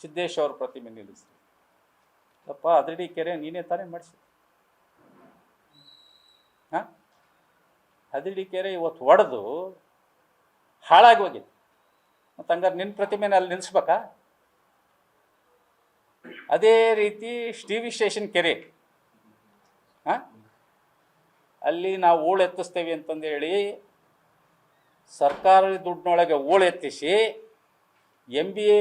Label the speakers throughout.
Speaker 1: ಸಿದ್ದೇಶ್ ಅವ್ರ ಪ್ರತಿಮೆ ನಿಲ್ಲಿಸಿ. ಅಪ್ಪ ಹದಡಿ ಕೆರೆ ನೀನೇ ತಾನೇ ಮಾಡಿಸಿ. ಹಾಂ, ಹದಡಿ ಕೆರೆ ಇವತ್ತು ಒಡೆದು ಹಾಳಾಗಿ ಹೋಗಿದೆ. ಮತ್ತು ಹಂಗಾರೆ ನಿನ್ನ ಪ್ರತಿಮೆನ ಅಲ್ಲಿ ನಿಲ್ಲಿಸ್ಬೇಕಾ? ಅದೇ ರೀತಿ ಟಿ.ವಿ. ಸ್ಟೇಷನ್ ಕೆರೆ, ಹಾಂ, ಅಲ್ಲಿ ನಾವು ಹೂಳು ಎತ್ತಿಸ್ತೇವೆ ಅಂತಂದೇಳಿ ಸರ್ಕಾರಿ ದುಡ್ಡಿನೊಳಗೆ ಹೂಳು ಎತ್ತಿಸಿ MBA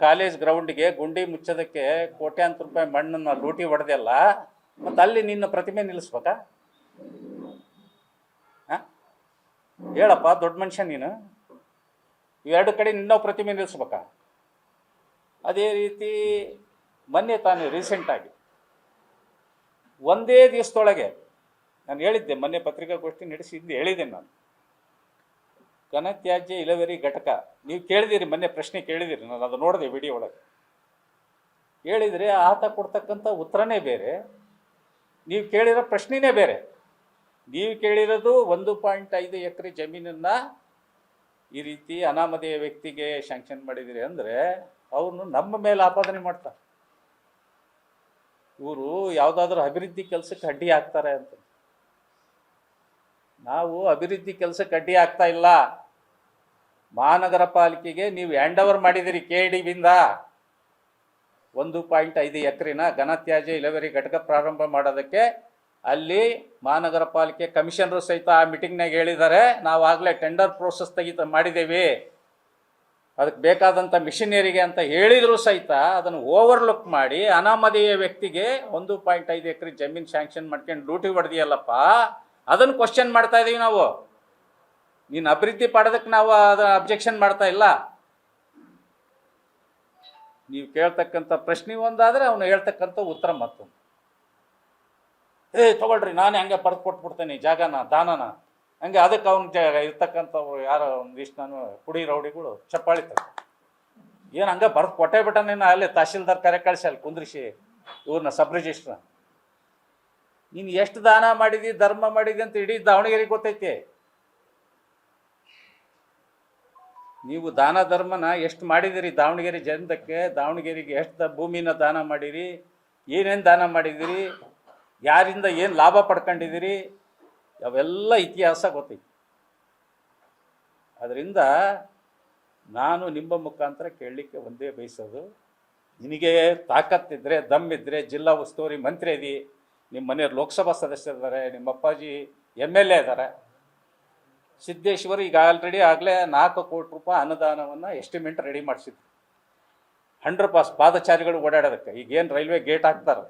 Speaker 1: ಕಾಲೇಜ್ ಗ್ರೌಂಡ್ಗೆ ಗುಂಡಿ ಮುಚ್ಚೋದಕ್ಕೆ ಕೋಟ್ಯಾಂತರ ರೂಪಾಯಿ ಮಣ್ಣನ್ನು ಲೂಟಿ ಹೊಡೆದೆಲ್ಲ, ಮತ್ತು ಅಲ್ಲಿ ನಿನ್ನ ಪ್ರತಿಮೆ ನಿಲ್ಲಿಸ್ಬೇಕಾ? ಹಾಂ, ಹೇಳಪ್ಪ, ದೊಡ್ಡ ಮನುಷ್ಯ ನೀನು. ಇವೆರಡು ಕಡೆ ನಿನ್ನ ಪ್ರತಿಮೆ ನಿಲ್ಲಿಸ್ಬೇಕಾ? ಅದೇ ರೀತಿ ಮೊನ್ನೆ ತಾನು ರೀಸೆಂಟಾಗಿ ಒಂದೇ ದಿವಸದೊಳಗೆ ನಾನು ಹೇಳಿದ್ದೆ, ಮೊನ್ನೆ ಪತ್ರಿಕಾಗೋಷ್ಠಿ ನಡೆಸಿದ್ದು ಹೇಳಿದ್ದೇನೆ ನಾನು, ಘನತ್ಯಾಜ್ಯ ಇಳುವರಿ ಘಟಕ. ನೀವು ಕೇಳಿದಿರಿ, ಮೊನ್ನೆ ಪ್ರಶ್ನೆ ಕೇಳಿದಿರಿ, ನಾನು ಅದು ನೋಡಿದೆ ವಿಡಿಯೋ ಒಳಗೆ. ಹೇಳಿದರೆ ಆತ ಕೊಡ್ತಕ್ಕಂಥ ಉತ್ತರನೇ ಬೇರೆ, ನೀವು ಕೇಳಿರೋ ಪ್ರಶ್ನೆನೇ ಬೇರೆ. ನೀವು ಕೇಳಿರೋದು 1.5 ಎಕರೆ ಜಮೀನನ್ನು ಈ ರೀತಿ ಅನಾಮಧೇಯ ವ್ಯಕ್ತಿಗೆ ಶಾಂಕ್ಷನ್ ಮಾಡಿದಿರಿ ಅಂದರೆ ಅವನು ನಮ್ಮ ಮೇಲೆ ಆಪಾದನೆ ಮಾಡ್ತಾರೆ. ಇವರು ಯಾವುದಾದ್ರೂ ಅಭಿವೃದ್ಧಿ ಕೆಲಸಕ್ಕೆ ಅಡ್ಡಿ ಆಗ್ತಾರೆ ಅಂತ. ನಾವು ಅಭಿವೃದ್ಧಿ ಕೆಲಸಕ್ಕೆ ಅಡ್ಡಿ ಆಗ್ತಾ ಇಲ್ಲ. ಮಹಾನಗರ ಪಾಲಿಕೆಗೆ ನೀವು ಹ್ಯಾಂಡ್ ಓವರ್ ಮಾಡಿದಿರಿ KDBಯಿಂದ 1.5 ಎಕರೆನ ಘನತ್ಯಾಜ್ಯ ಇಳುವರಿ ಘಟಕ ಪ್ರಾರಂಭ ಮಾಡೋದಕ್ಕೆ. ಅಲ್ಲಿ ಮಹಾನಗರ ಪಾಲಿಕೆ ಕಮಿಷನರು ಸಹಿತ ಆ ಮೀಟಿಂಗ್ನಾಗ ಹೇಳಿದ್ದಾರೆ, ನಾವು ಆಗಲೇ ಟೆಂಡರ್ ಪ್ರೋಸೆಸ್ ಮಾಡಿದ್ದೇವೆ, ಅದಕ್ಕೆ ಬೇಕಾದಂಥ ಮಿಷನರಿಗೆ ಅಂತ ಹೇಳಿದ್ರು ಸಹಿತ ಅದನ್ನು ಓವರ್ಲುಕ್ ಮಾಡಿ ಅನಾಮಧೇಯ ವ್ಯಕ್ತಿಗೆ 1.5 ಎಕರೆ ಜಮೀನು ಶಾಂಕ್ಷನ್ ಮಾಡ್ಕೊಂಡು ಡ್ಯೂಟಿ ಹೊಡೆದಿಯಲ್ಲಪ್ಪ, ಅದನ್ನು ಕ್ವಶನ್ ಮಾಡ್ತಾ ಇದ್ದೀವಿ ನಾವು. ನೀನು ಅಭಿವೃದ್ಧಿ ಪಡೋದಕ್ಕೆ ನಾವು ಅದನ್ನು ಅಬ್ಜೆಕ್ಷನ್ ಮಾಡ್ತಾ ಇಲ್ಲ. ನೀವು ಕೇಳ್ತಕ್ಕಂಥ ಪ್ರಶ್ನೆ ಒಂದಾದರೆ ಅವನು ಹೇಳ್ತಕ್ಕಂಥ ಉತ್ತರ ಮತ್ತೊಂದು. ತಗೊಳ್ರಿ, ನಾನೇ ಹಂಗೆ ಪಡೆದು ಕೊಟ್ಬಿಡ್ತೇನೆ ಜಾಗನ, ದಾನನ, ಹಂಗೆ ಅದಕ್ಕೆ ಅವ್ನು ಇರ್ತಕ್ಕಂಥವ್ರು ಯಾರೋ ಒಂದಿಷ್ಟು ನಾನು ಕುಡಿ ರೌಡಿಗಳು ಚಪ್ಪಾಳಿ ಏನು ಹಂಗೆ ಬರೆದು ಕೊಟ್ಟೇ ಬಿಟ್ಟನೇನು, ಅಲ್ಲೇ ತಹಶೀಲ್ದಾರ್ ಕರೆ ಕಳಿಸಿ ಅಲ್ಲಿ ಕುಂದ್ರಿಸಿ ಇವ್ರನ್ನ ಸಬ್ ರಿಜಿಸ್ಟ್ರ. ನೀನು ಎಷ್ಟು ದಾನ ಮಾಡಿದಿ, ಧರ್ಮ ಮಾಡಿದಿ ಅಂತ ಇಡೀ ದಾವಣಗೆರೆಗೆ ಗೊತ್ತೈತಿ. ನೀವು ದಾನ ಧರ್ಮನ ಎಷ್ಟು ಮಾಡಿದಿರಿ ದಾವಣಗೆರೆ ಜನದಕ್ಕೆ, ದಾವಣಗೆರೆಗೆ ಎಷ್ಟು ಭೂಮಿನ ದಾನ ಮಾಡಿರಿ, ಏನೇನು ದಾನ ಮಾಡಿದಿರಿ, ಯಾರಿಂದ ಏನು ಲಾಭ ಪಡ್ಕೊಂಡಿದ್ದೀರಿ, ಅವೆಲ್ಲ ಇತಿಹಾಸ ಗೊತ್ತೈತಿ. ಅದರಿಂದ ನಾನು ನಿಮ್ಮ ಮುಖಾಂತರ ಕೇಳಲಿಕ್ಕೆ ಒಂದೇ ಬಯಸೋದು, ನಿನಗೆ ತಾಕತ್ತಿದ್ರೆ, ದಮ್ಮಿದ್ರೆ, ಜಿಲ್ಲಾ ಉಸ್ತುವಾರಿ ಮಂತ್ರಿ ಇದ್ದೀ, ನಿಮ್ಮ ಮನೆಯವ್ರು ಲೋಕಸಭಾ ಸದಸ್ಯರಿದ್ದಾರೆ, ನಿಮ್ಮ ಅಪ್ಪಾಜಿ MLA ಇದ್ದಾರೆ. ಸಿದ್ದೇಶ್ವರ್ ಈಗ ಆಗಲೇ 4 ಕೋಟಿ ರೂಪಾಯಿ ಅನುದಾನವನ್ನು ಎಸ್ಟಿಮೇಟ್ ರೆಡಿ ಮಾಡಿಸಿದ್ರು. 100 ಪಾಸ್ ಪಾದಚಾರಿಗಳು ಓಡಾಡೋದಕ್ಕೆ. ಈಗೇನು ರೈಲ್ವೆ ಗೇಟ್ ಹಾಕ್ತಾರೆ,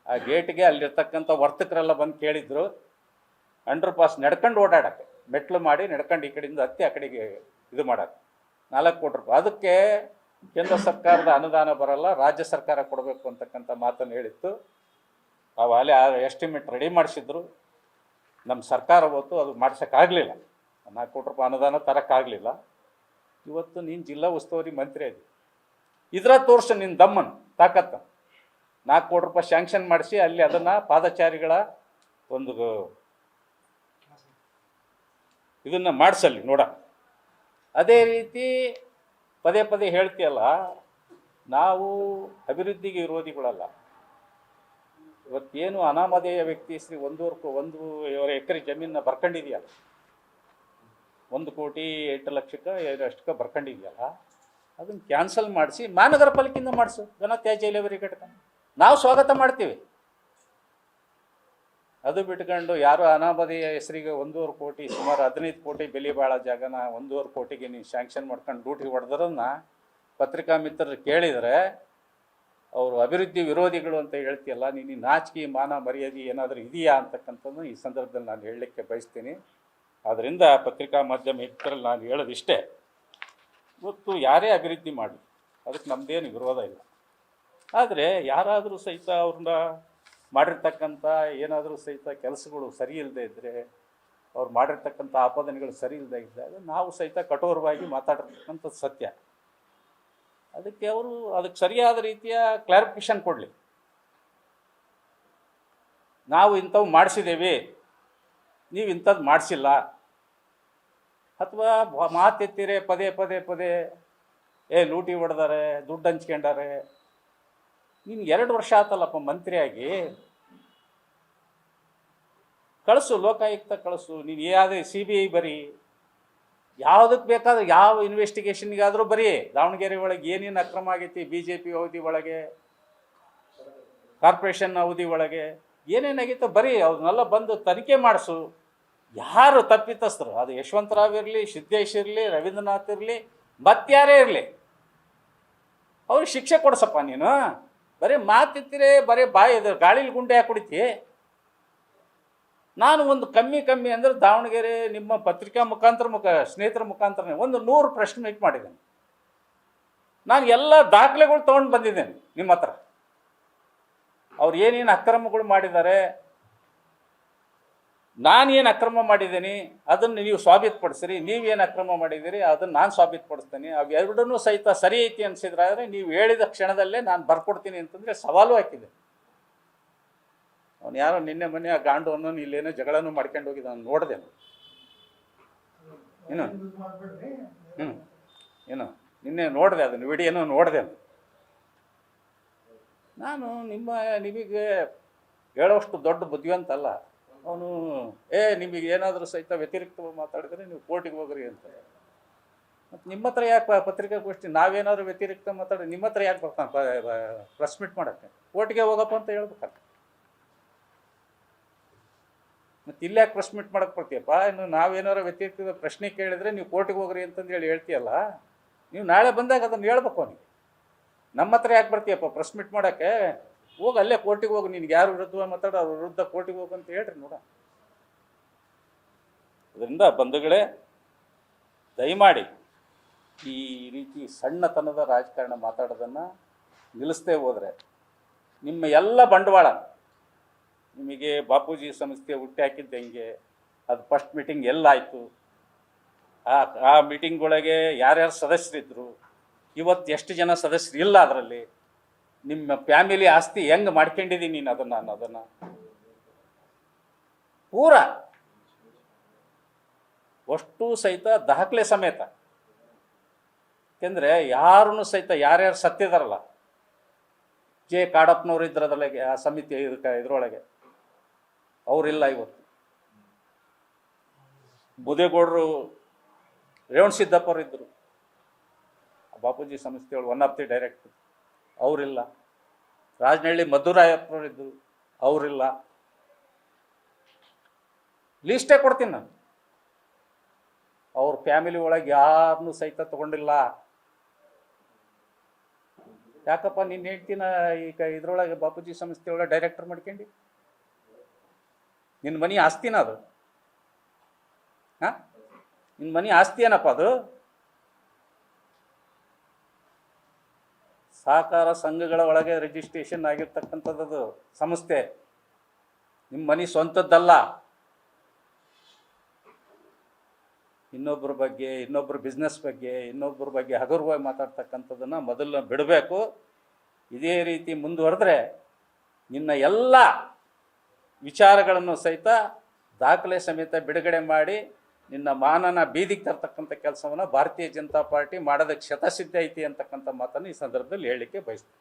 Speaker 1: ಆ ಗೇಟ್ಗೆ ಅಲ್ಲಿರ್ತಕ್ಕಂಥ ವರ್ತಕರೆಲ್ಲ ಬಂದು ಕೇಳಿದ್ರು 100 ಪಾಸ್ ನಡ್ಕೊಂಡು ಓಡಾಡೋಕ್ಕೆ, ಮೆಟ್ಲು ಮಾಡಿ ನಡ್ಕೊಂಡು ಈ ಕಡೆಯಿಂದ ಹತ್ತಿ ಆ ಕಡೆಗೆ ಇದು ಮಾಡೋಕ್ಕೆ 4 ಕೋಟಿ ರೂಪಾಯಿ. ಅದಕ್ಕೆ ಕೇಂದ್ರ ಸರ್ಕಾರದ ಅನುದಾನ ಬರಲ್ಲ, ರಾಜ್ಯ ಸರ್ಕಾರ ಕೊಡಬೇಕು ಅಂತಕ್ಕಂಥ ಮಾತನ್ನು ಹೇಳಿತ್ತು. ನಾವು ಅಲ್ಲೇ ಎಸ್ಟಿಮೇಟ್ ರೆಡಿ ಮಾಡಿಸಿದ್ರು. ನಮ್ಮ ಸರ್ಕಾರ ಹೊತ್ತು ಅದು ಮಾಡ್ಸೋಕ್ಕಾಗಲಿಲ್ಲ, 4 ಕೋಟಿ ರೂಪಾಯಿ ಅನುದಾನ ತರೋಕ್ಕಾಗಲಿಲ್ಲ. ಇವತ್ತು ನೀನು ಜಿಲ್ಲಾ ಉಸ್ತುವಾರಿ ಮಂತ್ರಿ ಇದ್ದಿ, ಇದರ ತೋರಿಸು ನಿನ್ನ ದಮ್ಮನ್ನು, ತಾಕತ್ತು. 4 ಕೋಟಿ ರೂಪಾಯಿ ಶಾಂಕ್ಷನ್ ಮಾಡಿಸಿ ಅಲ್ಲಿ ಅದನ್ನು ಪಾದಚಾರಿಗಳ ಒಂದು ಇದನ್ನು ಮಾಡಿಸಲ್ಲಿ ನೋಡ. ಅದೇ ರೀತಿ ಪದೇ ಪದೇ ಹೇಳ್ತೀಯಲ್ಲ, ನಾವು ಅಭಿವೃದ್ಧಿಗೆ ವಿರೋಧಿಗಳಲ್ಲ. ಇವತ್ತೇನು ಅನಾಮಧೇಯ ವ್ಯಕ್ತಿ ಶ್ರೀ 1 ಎಕರೆ ಜಮೀನನ್ನ ಬರ್ಕೊಂಡಿದೆಯಲ್ಲ, 1,08,00,000 ಅಷ್ಟಕ್ಕೆ ಬರ್ಕೊಂಡಿದೆಯಲ್ಲ, ಅದನ್ನು ಕ್ಯಾನ್ಸಲ್ ಮಾಡಿಸಿ ಮಹಾನಗರ ಪಾಲಿಕೆಯಿಂದ ಮಾಡಿಸು ಘನತ್ಯಾಜ್ಯ ಇಳುವರಿ ಘಟಕ. ನಾವು ಸ್ವಾಗತ ಮಾಡ್ತೀವಿ. ಅದು ಬಿಟ್ಕೊಂಡು ಯಾರು ಅನಾಮಧೇಯ ಹೆಸರಿಗೆ 1.5 ಕೋಟಿ, ಸುಮಾರು 15 ಕೋಟಿ ಬೆಲೆ ಬಾಳೋ ಜಾಗನ 1.5 ಕೋಟಿಗೆ ನೀವು ಶಾಂಕ್ಷನ್ ಮಾಡ್ಕೊಂಡು ಡ್ಯೂಟಿ ಹೊಡೆದ್ರನ್ನ ಪತ್ರಿಕಾ ಮಿತ್ರರು ಕೇಳಿದರೆ ಅವರು ಅಭಿವೃದ್ಧಿ ವಿರೋಧಿಗಳು ಅಂತ ಹೇಳ್ತೀಯಲ್ಲ, ನೀನು ನಾಚಿಕೆ ಮಾನ ಮರ್ಯಾದೆ ಏನಾದರೂ ಇದೆಯಾ ಅಂತಕ್ಕಂಥದ್ದು ಈ ಸಂದರ್ಭದಲ್ಲಿ ನಾನು ಹೇಳಲಿಕ್ಕೆ ಬಯಸ್ತೀನಿ. ಆದ್ದರಿಂದ ಪತ್ರಿಕಾ ಮಾಧ್ಯಮ ಮಿತ್ರರಲ್ಲಿ ನಾನು ಹೇಳೋದಿಷ್ಟೇ, ಇವತ್ತು ಯಾರೇ ಅಭಿವೃದ್ಧಿ ಮಾಡಲಿ ಅದಕ್ಕೆ ನಮ್ಮದೇನು ವಿರೋಧ ಇಲ್ಲ. ಆದರೆ ಯಾರಾದರೂ ಸಹಿತ ಅವ್ರನ್ನ ಮಾಡಿರ್ತಕ್ಕಂಥ ಏನಾದರೂ ಸಹಿತ ಕೆಲಸಗಳು ಸರಿ ಇಲ್ಲದೆ ಇದ್ದರೆ, ಅವ್ರು ಮಾಡಿರ್ತಕ್ಕಂಥ ಆಪಾದನೆಗಳು ಸರಿ ಇಲ್ಲದೆ ಇದ್ದಾಗ ನಾವು ಸಹಿತ ಕಠೋರವಾಗಿ ಮಾತಾಡಿರ್ತಕ್ಕಂಥದ್ದು ಸತ್ಯ. ಅದಕ್ಕೆ ಅವರು ಅದಕ್ಕೆ ಸರಿಯಾದ ರೀತಿಯ ಕ್ಲಾರಿಫಿಕೇಷನ್ ಕೊಡಲಿ. ನಾವು ಇಂಥವು ಮಾಡಿಸಿದ್ದೇವೆ, ನೀವು ಇಂಥದ್ದು ಮಾಡಿಸಿಲ್ಲ, ಅಥವಾ ಮಾತೆತ್ತಿರೆ ಪದೇ ಪದೇ ಪದೇ ಲೂಟಿ ಹೊಡೆದಾರೆ, ದುಡ್ಡು ಹಂಚ್ಕೊಂಡಾರೆ. ನೀನು 2 ವರ್ಷ ಆತಲ್ಲಪ್ಪ ಮಂತ್ರಿಯಾಗಿ, ಕಳಿಸು, ಲೋಕಾಯುಕ್ತ ಕಳಿಸು. ನೀನು ಯಾವುದೇ CBI ಬರೀ, ಯಾವುದಕ್ಕೆ ಬೇಕಾದ್ರೆ ಯಾವ ಇನ್ವೆಸ್ಟಿಗೇಷನ್ಗಾದರೂ ಬರೀ. ದಾವಣಗೆರೆ ಒಳಗೆ ಏನೇನು ಅಕ್ರಮ ಆಗೈತಿ, BJP ಅವಧಿ ಒಳಗೆ, ಕಾರ್ಪೊರೇಷನ್ ಅವಧಿ ಒಳಗೆ ಏನೇನಾಗಿತ್ತು ಬರೀ, ಅವನ್ನೆಲ್ಲ ಬಂದು ತನಿಖೆ ಮಾಡಿಸು. ಯಾರು ತಪ್ಪಿತಸ್ಥರು, ಅದು ಯಶವಂತರಾವ್ ಇರಲಿ, ಸಿದ್ದೇಶ್ ಇರಲಿ, ರವೀಂದ್ರನಾಥ್ ಇರಲಿ, ಮತ್ತಾರೇ ಇರಲಿ, ಅವ್ರಿಗೆ ಶಿಕ್ಷೆ ಕೊಡ್ಸಪ್ಪ. ನೀನು ಬರೀ ಮಾತಿತ್ತಿರೇ, ಬರೀ ಬಾಯಿ ಗಾಳಿಲಿ ಗುಂಡೆ ಹಾಕಿ ಕುಡಿತಿ. ನಾನು ಒಂದು ಕಮ್ಮಿ ಅಂದರೆ ದಾವಣಗೆರೆ ನಿಮ್ಮ ಪತ್ರಿಕಾ ಮುಖಾಂತರ ಸ್ನೇಹಿತರ ಮುಖಾಂತರ ಒಂದು 100 ಪ್ರೆಸ್ ಮೀಟ್ ಮಾಡಿದ್ದೇನೆ. ನಾನು ಎಲ್ಲ ದಾಖಲೆಗಳು ತೊಗೊಂಡು ಬಂದಿದ್ದೇನೆ ನಿಮ್ಮ ಹತ್ರ. ಅವ್ರು ಏನೇನು ಅಕ್ರಮಗಳು ಮಾಡಿದ್ದಾರೆ, ನಾನೇನು ಅಕ್ರಮ ಮಾಡಿದ್ದೀನಿ ಅದನ್ನು ನೀವು ಸಾಬೀತುಪಡಿಸ್ರಿ. ನೀವೇನು ಅಕ್ರಮ ಮಾಡಿದ್ದೀರಿ ಅದನ್ನು ನಾನು ಸಾಬೀತುಪಡಿಸ್ತೀನಿ. ಅವೆರಡನ್ನೂ ಸಹಿತ ಸರಿ ಐತಿ ಅನಿಸಿದ್ರಾದರೆ ನೀವು ಹೇಳಿದ ಕ್ಷಣದಲ್ಲೇ ನಾನು ಬರ್ಕೊಡ್ತೀನಿ ಅಂತಂದರೆ ಸವಾಲು ಹಾಕಿದೆ. ಅವನು ಯಾರೋ ನಿನ್ನೆ ಮೊನ್ನೆ ಆ ಗಾಂಡು ಅನ್ನೋನು ಇಲ್ಲೇನೋ ಜಗಳನೂ ಮಾಡ್ಕೊಂಡು ಹೋಗಿದ್ದ, ನಾನು ನೋಡಿದೆ. ಏನು ನಿನ್ನೆ ನೋಡಿದೆ, ಅದನ್ನು ವಿಡಿಯೋನೂ ನೋಡಿದೆ. ನಾನು ನಿಮಗೆ ಹೇಳೋಷ್ಟು ದೊಡ್ಡ ಬುದ್ಧಿವಂತ ಅಲ್ಲ. ಅವನು ನಿಮಗೆ ಏನಾದರೂ ಸಹಿತ ವ್ಯತಿರಿಕ್ತವಾಗಿ ಮಾತಾಡಿದ್ರೆ ನೀವು ಕೋರ್ಟಿಗೆ ಹೋಗ್ರಿ ಅಂತ. ಮತ್ತು ನಿಮ್ಮ ಹತ್ರ ಯಾಕೆ ಪತ್ರಿಕಾಗೋಷ್ಠಿ, ನಾವೇನಾದರೂ ವ್ಯತಿರಿಕ್ತ ಮಾತಾಡಿ ನಿಮ್ಮ ಹತ್ರ ಯಾಕೆ ಬರ್ತಾನೆ ಪ್ರೆಸ್ ಮೀಟ್ ಮಾಡೋಕ್ಕೆ? ಕೋರ್ಟಿಗೆ ಹೋಗಪ್ಪ ಅಂತ ಹೇಳ್ಬೇಕಲ್ಲ. ಮತ್ತು ಇಲ್ಲಿ ಯಾಕೆ ಪ್ರೆಸ್ ಮೀಟ್ ಮಾಡೋಕ್ಕೆ ಬರ್ತೀಯಪ್ಪ? ಇನ್ನು ನಾವೇನಾರು ವ್ಯತಿರಿಕ್ತ ಪ್ರಶ್ನೆ ಕೇಳಿದರೆ ನೀವು ಕೋರ್ಟಿಗೆ ಹೋಗ್ರಿ ಅಂತಂದು ಹೇಳ್ತೀಯಲ್ಲ. ನೀವು ನಾಳೆ ಬಂದಾಗ ಅದನ್ನು ಹೇಳ್ಬೇಕು ಅವನಿಗೆ. ನಮ್ಮ ಹತ್ರ ಯಾಕೆ ಬರ್ತೀಯಪ್ಪ ಪ್ರೆಸ್ ಮೀಟ್ ಮಾಡೋಕ್ಕೆ? ಹೋಗಿ ಅಲ್ಲೇ ಕೋರ್ಟಿಗೆ ಹೋಗಿ, ನಿನ್ಗೆ ಯಾರು ವಿರುದ್ಧ ಮಾತಾಡೋ ಅವ್ರ ವಿರುದ್ಧ ಕೋರ್ಟಿಗೆ ಹೋಗು ಅಂತ ಹೇಳ್ರಿ ನೋಡ. ಅದರಿಂದ ಬಂಧುಗಳೇ, ದಯಮಾಡಿ ಈ ರೀತಿ ಸಣ್ಣತನದ ರಾಜಕಾರಣ ಮಾತಾಡೋದನ್ನು ನಿಲ್ಲಿಸದೇ ಹೋದರೆ ನಿಮ್ಮ ಎಲ್ಲ ಬಂಡವಾಳ, ನಿಮಗೆ ಬಾಪೂಜಿ ಸಂಸ್ಥೆ ಹುಟ್ಟಿ ಹಾಕಿದ್ದು ಹೆಂಗೆ, ಅದು ಫಸ್ಟ್ ಮೀಟಿಂಗ್ ಎಲ್ಲಾಯಿತು, ಆ ಮೀಟಿಂಗ್ಗಳಿಗೆ ಯಾರ್ಯಾರು ಸದಸ್ಯರಿದ್ದರು, ಇವತ್ತು ಎಷ್ಟು ಜನ ಸದಸ್ಯರು ಇಲ್ಲ, ಅದರಲ್ಲಿ ನಿಮ್ಮ ಫ್ಯಾಮಿಲಿ ಆಸ್ತಿ ಹೆಂಗೆ ಮಾಡ್ಕೊಂಡಿದ್ದೀನಿ ನೀನು ಅದನ್ನು ಪೂರ ಅಷ್ಟು ಸಹಿತ ದಾಖಲೆ ಸಮೇತ. ಯಾಕೆಂದರೆ ಯಾರನ್ನು ಸಹಿತ ಯಾರ್ಯಾರು ಸತ್ತಿದಾರಲ್ಲ, ಜೆ ಕಾಡಪ್ಪನವ್ರು ಇದ್ರ ಅದರೊಳಗೆ, ಆ ಸಮಿತಿ ಇದರೊಳಗೆ ಅವರಿಲ್ಲ ಇವತ್ತು. ಮುದೇಗೌಡರು, ರೇವಣಸಿದ್ದಪ್ಪ ಅವರು ಇದ್ದರು, ಬಾಪೂಜಿ ಸಂಸ್ಥೆಯೊಳಗೆ 1 ಆಫ್ ದಿ ಡೈರೆಕ್ಟರ್, ಅವರಿಲ್ಲ. ರಾಜನಹಳ್ಳಿ ಮಧುರಾಯಪ್ಪನವರು ಇದ್ದರು, ಅವರಿಲ್ಲ. ಲೀಸ್ಟೇ ಕೊಡ್ತೀನಿ ನಾನು. ಅವ್ರ ಫ್ಯಾಮಿಲಿ ಒಳಗೆ ಯಾರನ್ನೂ ಸಹಿತ ತಗೊಂಡಿಲ್ಲ. ಯಾಕಪ್ಪ ನೀನು ಹೇಳ್ತೀನ ಈಗ ಇದ್ರೊಳಗೆ ಬಾಪೂಜಿ ಸಂಸ್ಥೆಯೊಳಗೆ ಡೈರೆಕ್ಟರ್ ಮಾಡ್ಕೊಂಡು? ನಿನ್ನ ಮನೆ ಆಸ್ತಿನ ಅದು? ನಿನ್ನ ಮನೆ ಆಸ್ತಿ ಏನಪ್ಪ ಅದು? ಸಹಕಾರ ಸಂಘಗಳ ಒಳಗೆ ರಿಜಿಸ್ಟ್ರೇಷನ್ ಆಗಿರ್ತಕ್ಕಂಥದ್ದು ಸಂಸ್ಥೆ, ನಿಮ್ಮ ಮನೆ ಸ್ವಂತದ್ದಲ್ಲ. ಇನ್ನೊಬ್ಬರ ಬಗ್ಗೆ, ಇನ್ನೊಬ್ಬರ ಬಿಸ್ನೆಸ್ ಬಗ್ಗೆ, ಇನ್ನೊಬ್ಬರ ಬಗ್ಗೆ ಹಗುರವಾಗಿ ಮಾತಾಡ್ತಕ್ಕಂಥದ್ದನ್ನು ಮೊದಲು ಬಿಡಬೇಕು. ಇದೇ ರೀತಿ ಮುಂದುವರೆದ್ರೆ ನಿನ್ನ ಎಲ್ಲ ವಿಚಾರಗಳನ್ನು ಸಹಿತ ದಾಖಲೆ ಸಮೇತ ಬಿಡುಗಡೆ ಮಾಡಿ ನಿನ್ನ ಮಾನನ ಬೀದಿಗೆ ತರ್ತಕ್ಕಂಥ ಕೆಲಸವನ್ನು ಭಾರತೀಯ ಜನತಾ ಪಾರ್ಟಿ ಮಾಡೋದಕ್ಕೆ ಶತಸಿದ್ಧ ಐತಿ ಅಂತಕ್ಕಂಥ ಮಾತನ್ನು ಈ ಸಂದರ್ಭದಲ್ಲಿ ಹೇಳಲಿಕ್ಕೆ ಬಯಸ್ತೀನಿ.